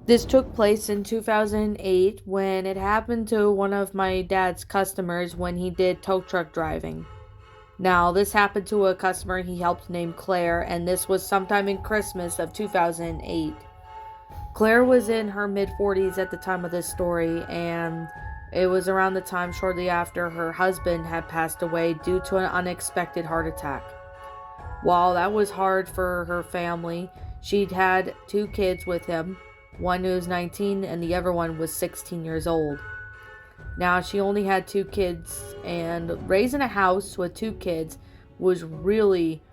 This took place in 2008 when it happened to one of my dad's customers when he did tow truck driving. Now, this happened to a customer he helped named Claire, and this was sometime in Christmas of 2008. Claire was in her mid 40s at the time of this story, and it was around the time shortly after her husband had passed away due to an unexpected heart attack. While that was hard for her family, she'd had two kids with him, one who was 19 and the other one was 16 years old. Now, she only had two kids, and raising a house with two kids was really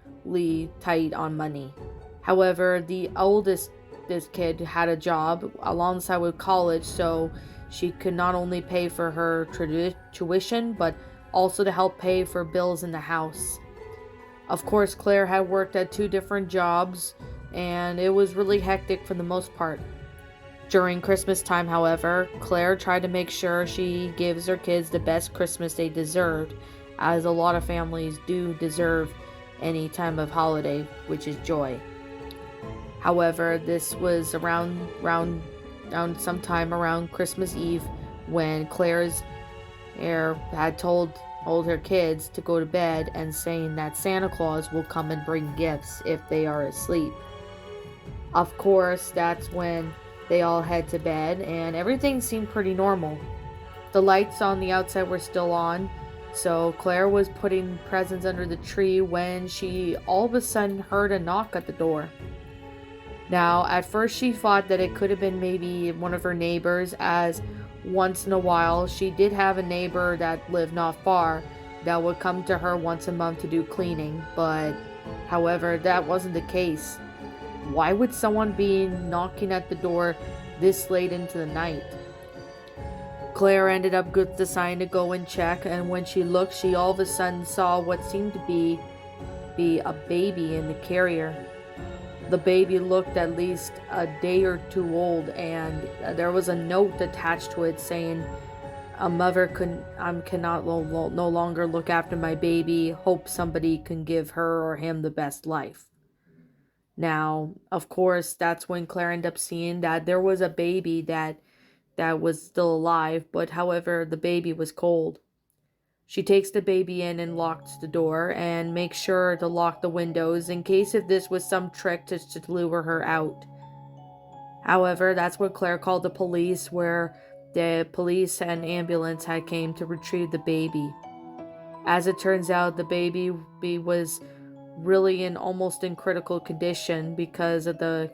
tight on money. However, the oldest this kid had a job alongside with college, so she could not only pay for her tuition, but also to help pay for bills in the house. Of course, Claire had worked at two different jobs, and it was really hectic for the most part. During Christmas time, however, Claire tried to make sure she gives her kids the best Christmas they deserved, as a lot of families do deserve any time of holiday, which is joy. However, this was around sometime around Christmas Eve when Claire's heir had told her kids to go to bed and saying that Santa Claus will come and bring gifts if they are asleep. Of course, that's when they all head to bed and everything seemed pretty normal. The lights on the outside were still on, so Claire was putting presents under the tree when she all of a sudden heard a knock at the door. Now, at first she thought that it could have been maybe one of her neighbors, as once in a while she did have a neighbor that lived not far that would come to her once a month to do cleaning, but however, that wasn't the case. Why would someone be knocking at the door this late into the night? Claire ended up deciding to go and check, and when she looked, she all of a sudden saw what seemed to be a baby in the carrier. The baby looked at least a day or two old, and there was a note attached to it saying, "A mother cannot no longer look after my baby. Hope somebody can give her or him the best life." Now, of course, that's when Claire ended up seeing that there was a baby that was still alive, but however, the baby was cold. She takes the baby in and locks the door and makes sure to lock the windows in case if this was some trick to lure her out. However, that's when Claire called the police, where the police and ambulance had came to retrieve the baby. As it turns out, the baby was really almost in critical condition because of the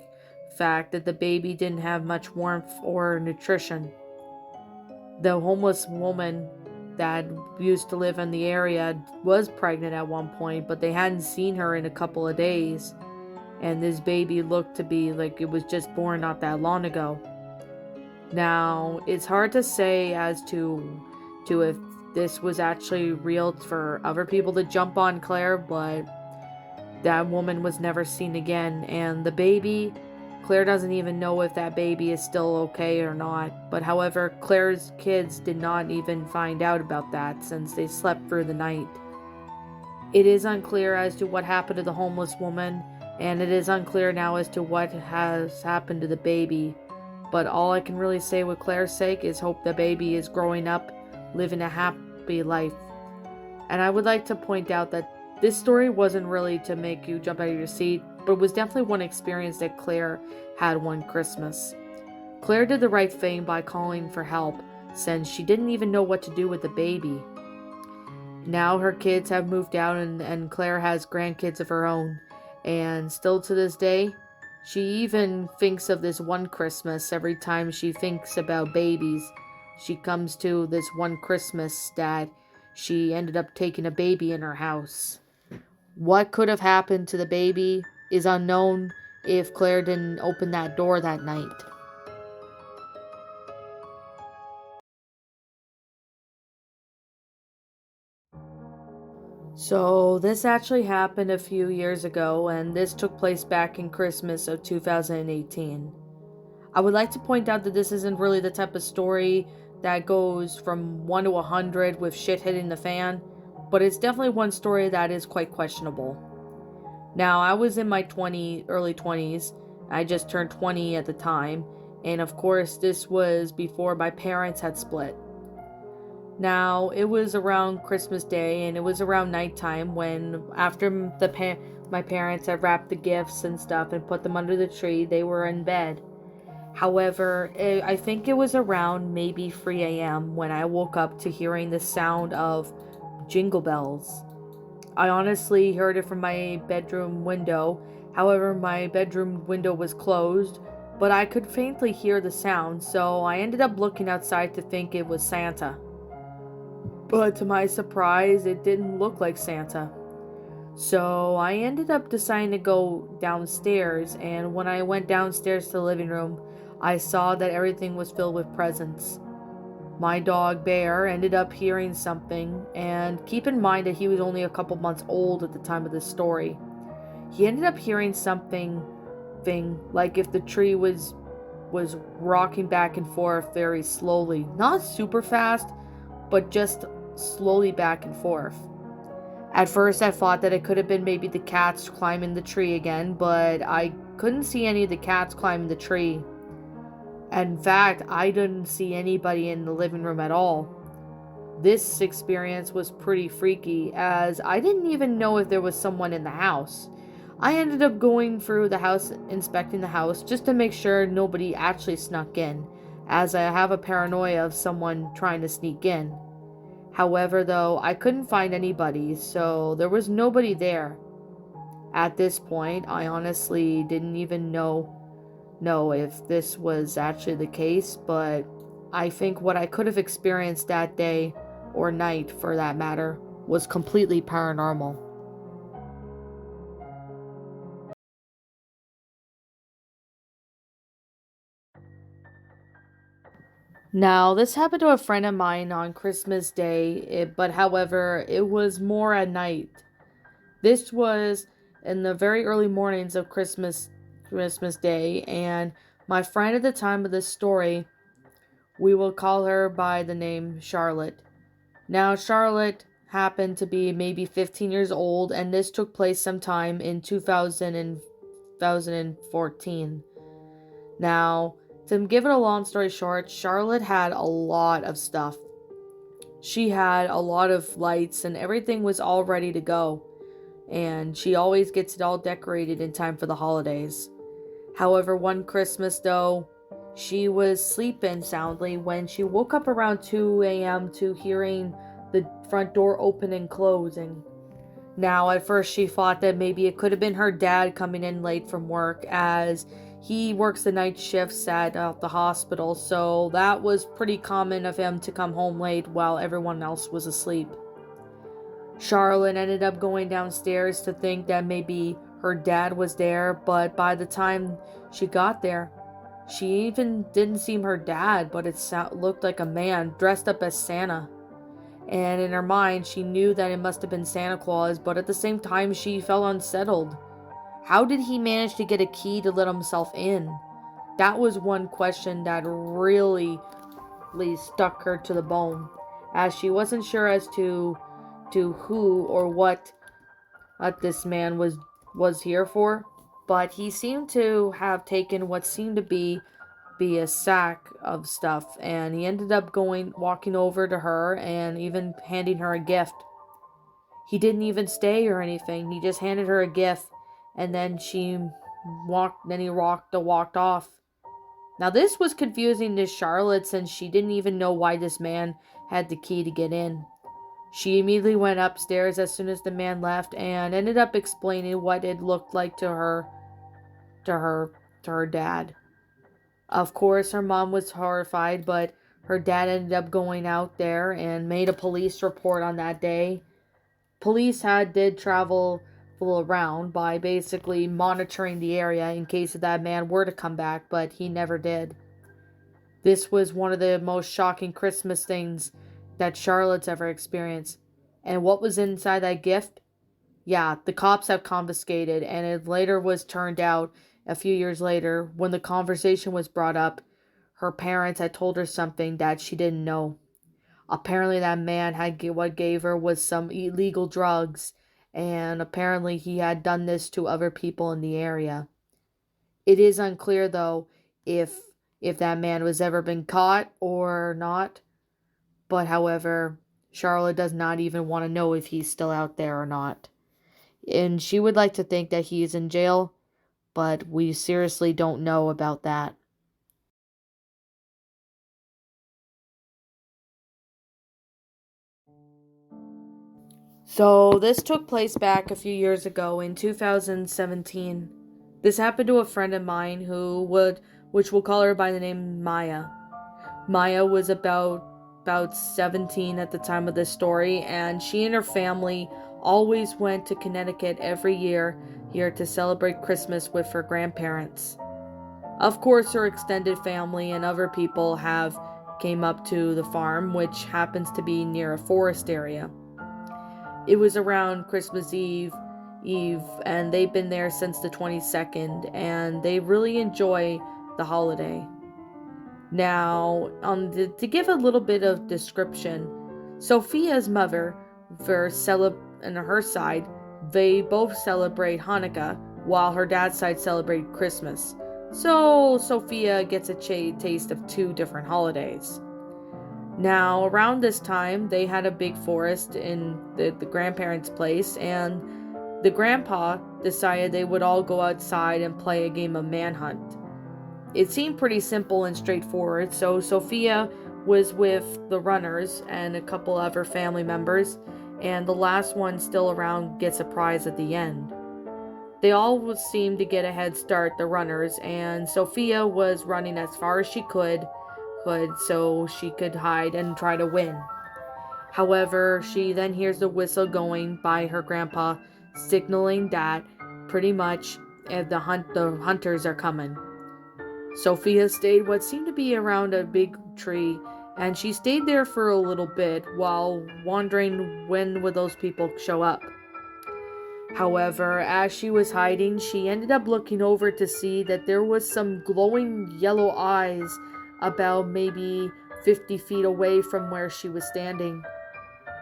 fact that the baby didn't have much warmth or nutrition. The homeless woman that used to live in the area was pregnant at one point, but they hadn't seen her in a couple of days, and this baby looked to be like it was just born not that long ago. Now, it's hard to say as to if this was actually real for other people to jump on Claire, but that woman was never seen again, and the baby, Claire doesn't even know if that baby is still okay or not. But however, Claire's kids did not even find out about that since they slept through the night. It is unclear as to what happened to the homeless woman, and it is unclear now as to what has happened to the baby. But all I can really say with Claire's sake is hope the baby is growing up, living a happy life. And I would like to point out that this story wasn't really to make you jump out of your seat, but it was definitely one experience that Claire had one Christmas. Claire did the right thing by calling for help, since she didn't even know what to do with the baby. Now her kids have moved out, and Claire has grandkids of her own, and still to this day, she even thinks of this one Christmas every time she thinks about babies. She comes to this one Christmas that she ended up taking a baby in her house. What could have happened to the baby is unknown if Claire didn't open that door that night. So this actually happened a few years ago, and this took place back in Christmas of 2018. I would like to point out that this isn't really the type of story that goes from 1 to 100 with shit hitting the fan, but it's definitely one story that is quite questionable. Now, I was in my early 20s. I just turned 20 at the time, And of course, this was before my parents had split. Now, it was around Christmas Day and it was around nighttime when, after my parents had wrapped the gifts and stuff and put them under the tree, they were in bed. However, I think it was around maybe 3 a.m. when I woke up to hearing the sound of jingle bells. I honestly heard it from my bedroom window. However, my bedroom window was closed, but I could faintly hear the sound, so I ended up looking outside to think it was Santa. But to my surprise, it didn't look like Santa. So I ended up deciding to go downstairs, and when I went downstairs to the living room, I saw that everything was filled with presents. My dog Bear ended up hearing something, and keep in mind that he was only a couple months old at the time of this story. He ended up hearing something like if the tree was rocking back and forth very slowly, not super fast, but just slowly back and forth. At first, I thought that it could have been maybe the cats climbing the tree again, but I couldn't see any of the cats climbing the tree. In fact, I didn't see anybody in the living room at all. This experience was pretty freaky, as I didn't even know if there was someone in the house. I ended up going through the house, inspecting the house, just to make sure nobody actually snuck in, as I have a paranoia of someone trying to sneak in. However, though, I couldn't find anybody, so there was nobody there. At this point, I honestly didn't even know if this was actually the case, but I think what I could have experienced that day, or night for that matter, was completely paranormal. Now, this happened to a friend of mine on Christmas Day, but however, it was more at night. This was in the very early mornings of Christmas Day, and my friend at the time of this story, we will call her by the name Charlotte. Now, Charlotte happened to be maybe 15 years old, and this took place sometime in 2014. Now, to give it a long story short, Charlotte had a lot of stuff. She had a lot of lights, and everything was all ready to go. And she always gets it all decorated in time for the holidays. However, one Christmas, though, she was sleeping soundly when she woke up around 2 a.m. to hearing the front door open and closing. Now, at first, she thought that maybe it could have been her dad coming in late from work, as he works the night shifts at the hospital, so that was pretty common of him to come home late while everyone else was asleep. Charlotte ended up going downstairs to think that maybe her dad was there, but by the time she got there, she even didn't seem her dad, but it looked like a man dressed up as Santa. And in her mind, she knew that it must have been Santa Claus, but at the same time, she felt unsettled. How did he manage to get a key to let himself in? That was one question that really stuck her to the bone, as she wasn't sure as to who or what this man was here for, but he seemed to have taken what seemed to be a sack of stuff, and he ended up walking over to her and even handing her a gift. He didn't even stay or anything. He just handed her a gift, and then he walked off. Now this was confusing to Charlotte, since she didn't even know why this man had the key to get in. She immediately went upstairs as soon as the man left and ended up explaining what it looked like to her dad. Of course, her mom was horrified, but her dad ended up going out there and made a police report on that day. Police did travel around by basically monitoring the area in case that man were to come back, but he never did. This was one of the most shocking Christmas things that Charlotte's ever experienced. And what was inside that gift? Yeah, the cops have confiscated, and it later was turned out a few years later when the conversation was brought up. Her parents had told her something that she didn't know. Apparently, that man what gave her was some illegal drugs, and apparently he had done this to other people in the area. It is unclear, though, if if that man was ever been caught or not. But however, Charlotte does not even want to know if he's still out there or not. And she would like to think that he is in jail, but we seriously don't know about that. So, this took place back a few years ago in 2017. This happened to a friend of mine which we'll call her by the name Maya. Maya was about 17 at the time of this story, and she and her family always went to Connecticut every year here to celebrate Christmas with her grandparents. Of course, her extended family and other people have came up to the farm, which happens to be near a forest area. It was around Christmas Eve, and they've been there since the 22nd, and they really enjoy the holiday. Now, to give a little bit of description, Sophia's mother, on her side, they both celebrate Hanukkah, while her dad's side celebrate Christmas. So Sophia gets a taste of two different holidays. Now, around this time, they had a big forest in the grandparents' place, and the grandpa decided they would all go outside and play a game of manhunt. It seemed pretty simple and straightforward, so Sophia was with the runners and a couple of her family members, and the last one still around gets a prize at the end. They all seemed to get a head start, the runners, and Sophia was running as far as she could so she could hide and try to win. However, she then hears the whistle going by her grandpa, signaling that pretty much the hunters are coming. Sophia stayed what seemed to be around a big tree, and she stayed there for a little bit while wondering when would those people show up. However, as she was hiding, she ended up looking over to see that there was some glowing yellow eyes about maybe 50 feet away from where she was standing.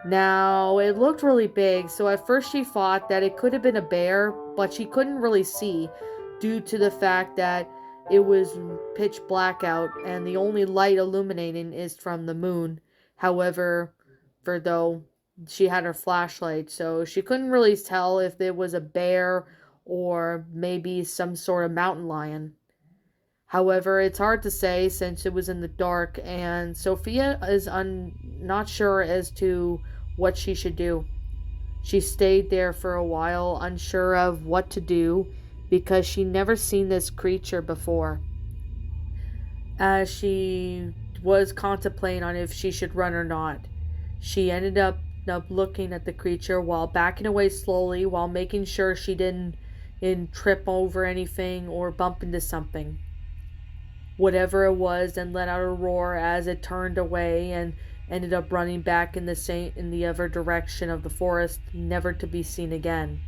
Now, it looked really big, so at first she thought that it could have been a bear, but she couldn't really see due to the fact that it was pitch black out and the only light illuminating is from the moon. However, for though she had her flashlight, so she couldn't really tell if it was a bear or maybe some sort of mountain lion. However, it's hard to say since it was in the dark, and Sophia is not sure as to what she should do. She stayed there for a while, unsure of what to do, because she never seen this creature before. As she was contemplating on if she should run or not, she ended up looking at the creature while backing away slowly, while making sure she didn't trip over anything or bump into something. Whatever it was, and let out a roar as it turned away and ended up running back in the other direction of the forest, never to be seen again.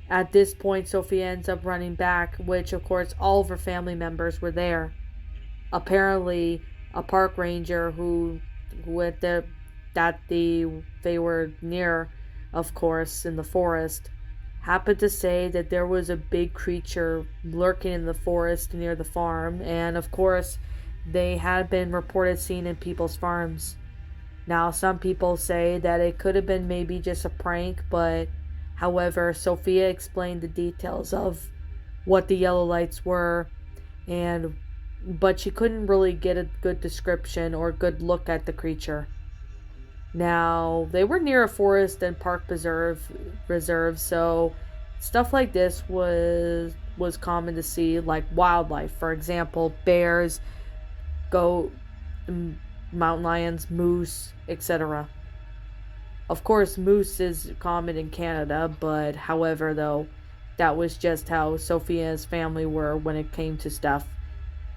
At this point, Sophia ends up running back, which of course all of her family members were there. Apparently, a park ranger they were near, of course, in the forest, happened to say that there was a big creature lurking in the forest near the farm, and of course, they had been reported seen in people's farms. Now, some people say that it could have been maybe just a prank, but however, Sophia explained the details of what the yellow lights were, but she couldn't really get a good description or good look at the creature. Now, they were near a forest and park reserve, so stuff like this was common to see, like wildlife. For example, bears, goat, mountain lions, moose, etc. Of course, moose is common in Canada, but however, though, that was just how Sophia's family were when it came to stuff.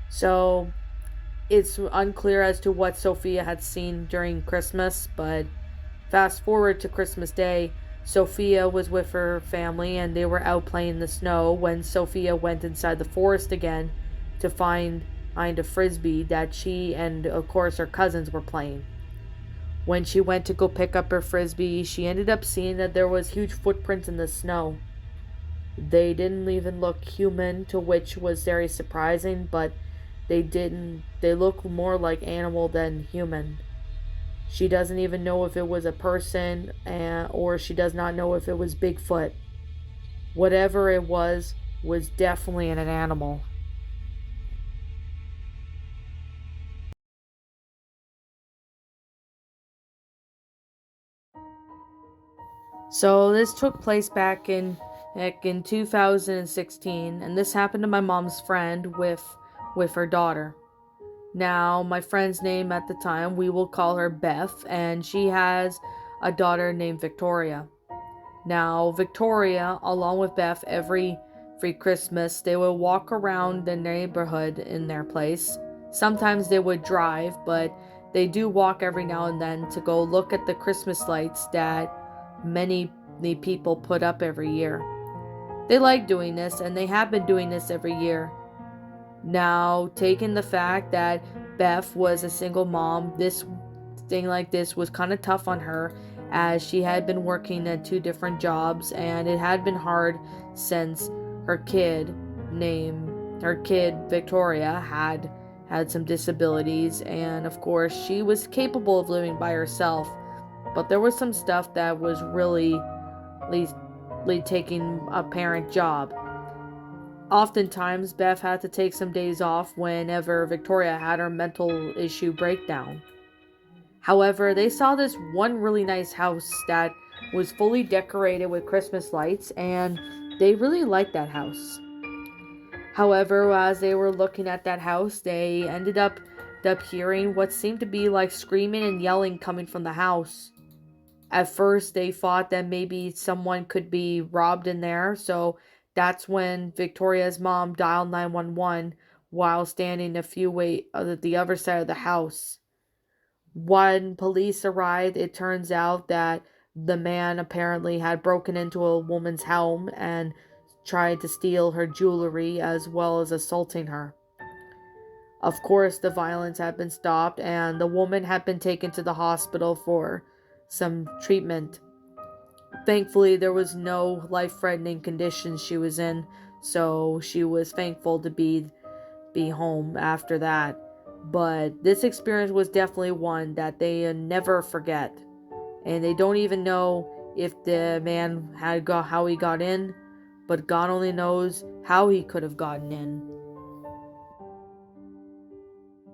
So, it's unclear as to what Sophia had seen during Christmas, but fast forward to Christmas Day, Sophia was with her family and they were out playing in the snow when Sophia went inside the forest again to find a frisbee that she and, of course, her cousins were playing. When she went to go pick up her frisbee, she ended up seeing that there was huge footprints in the snow. They didn't even look human, to which was very surprising, but They look more like animal than human. She doesn't even know if it was a person, or she does not know if it was Bigfoot. Whatever it was definitely an animal. So this took place back in 2016, and this happened to my mom's friend with her daughter. Now, my friend's name at the time, we will call her Beth, and she has a daughter named Victoria. Now, Victoria, along with Beth, every Christmas, they would walk around the neighborhood in their place. Sometimes they would drive, but they do walk every now and then to go look at the Christmas lights that many people put up every year. They like doing this, and they have been doing this every year. Now, taking the fact that Beth was a single mom, this thing like this was kind of tough on her, as she had been working at two different jobs, and it had been hard since her kid her kid Victoria had some disabilities, and of course she was capable of living by herself, but there was some stuff that was really taking a parent job. Oftentimes, Beth had to take some days off whenever Victoria had her mental issue breakdown. However, they saw this one really nice house that was fully decorated with Christmas lights, and they really liked that house. However, as they were looking at that house, they ended up hearing what seemed to be like screaming and yelling coming from the house. At first, they thought that maybe someone could be robbed in there, so that's when Victoria's mom dialed 911 while standing a few way at the other side of the house. When police arrived, it turns out that the man apparently had broken into a woman's home and tried to steal her jewelry as well as assaulting her. Of course, the violence had been stopped and the woman had been taken to the hospital for some treatment. Thankfully, there was no life-threatening conditions she was in, so she was thankful to be home after that. But this experience was definitely one that they never forget, and they don't even know if the man how he got in, but God only knows how he could have gotten in.